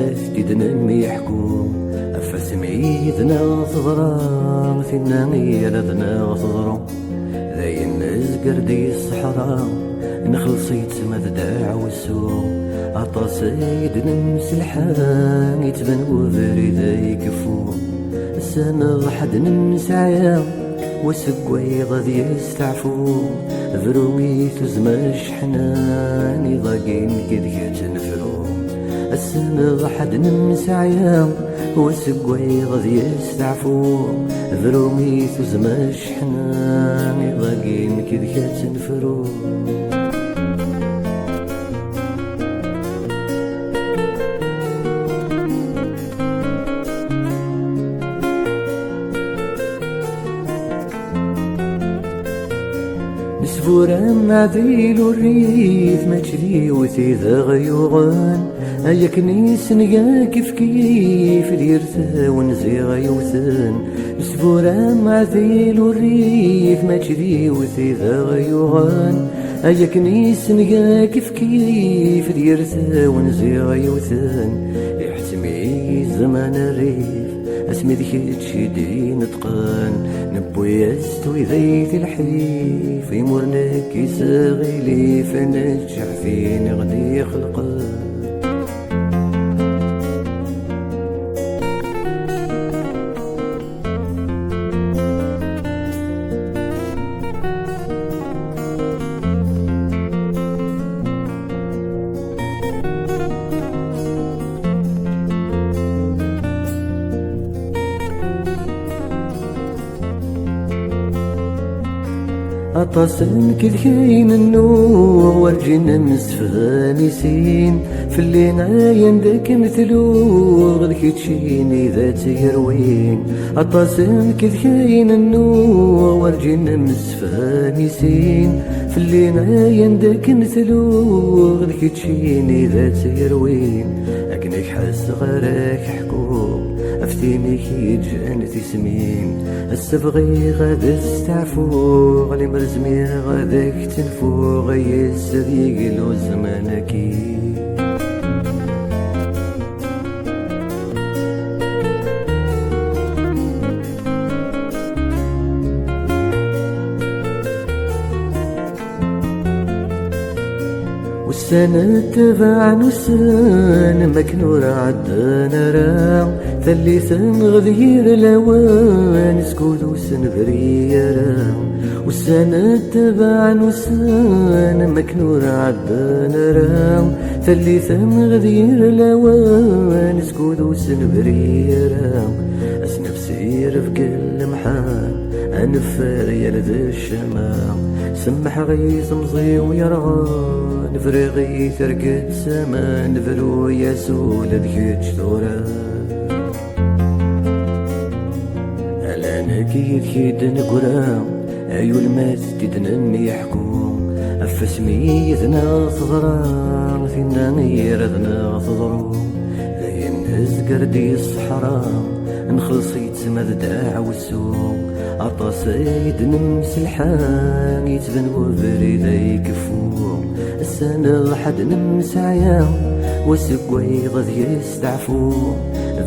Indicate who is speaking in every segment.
Speaker 1: المات ديدنا يحكو أفاس معيدنا صغرا فينا غيردنا صغرو ذاين نزقر دي الصحراء نخلصيت ما تداع والسوق عطا سيد نمس الحان يتبان وفريد يكفو السنة ضحد نمس عيا وسقوي غادي يستعفو ذروي تزمش حناني ضاقين كذا تنفرو السنة ضحد نمس عيا وسقوي غادي يستعفو ذروي تزمش حناني ضاقين كذا تنفرو نسفورا معذيل الريف ما تشري وثيذا غيوغان ايا كنيس نقا كيف ديرتا ونزيغ يوثان نسفورا معذيل الريف ما تشري وثيذا غيوغان ايا كنيس نقا كيف ديرتا ونزيغ يوثان يحتمي زمان الريف اسمي ذيك تشيدي نتقان نبوي استوي ذيت الحيف يمرنك يساغي لي فنجح فيني غدي خلقان عطاسن كل كاين النور ورجينا مسفاني سين في اللي نعاين ذاك مثلو ذاك تشيني ذات يروين عطاسن كل كاين النور ورجينا مسفاني سين في اللي نعاين ذاك مثلو ذاك تشيني ذات يروين اكنك حس غيرك حكوم افتيني كي جانت سمين السبغي غادا استعفو غلي مرزمي غاداك تنفو غي السديق لو زمانكي والسنة تبع نسان مكنور عدنا راه ثلثا غذير لوان سكوت سنبريرا والسنة تبع نسان مكنور عدنا راه ثلثا غذير لوان سكوت سنبريرا اسنف سير في كل محال انفر يلد الشمال سمح غيث مضي ويرغى نفرغي ترقد سما نفرو يسول ذكيتش ثورا ألانكي كيد نقرا أيو المات تدنا يحكو أفسمي يذنا صغرا فينا غيرذنا صغرو ذي الناس قردي الصحراء نخلصيت مذ داع والسوق عطا سيد نمس الحان يتبن وفريد يكفو السنة ضحد نمس عيا وسقوي غادي يستعفو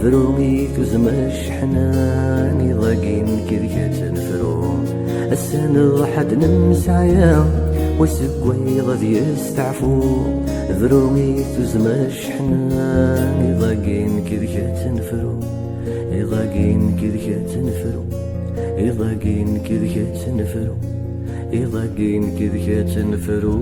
Speaker 1: ذرومي تزمش حناني ضاقين كذا تنفرو السنة ضحد نمس عيا وسقوي غادي يستعفو ذرومي تزمش حناني ضاقين كذا تنفرو ضاقين كذا تنفرو ضاقين كذا تنفرو ضاقين كذا تنفرو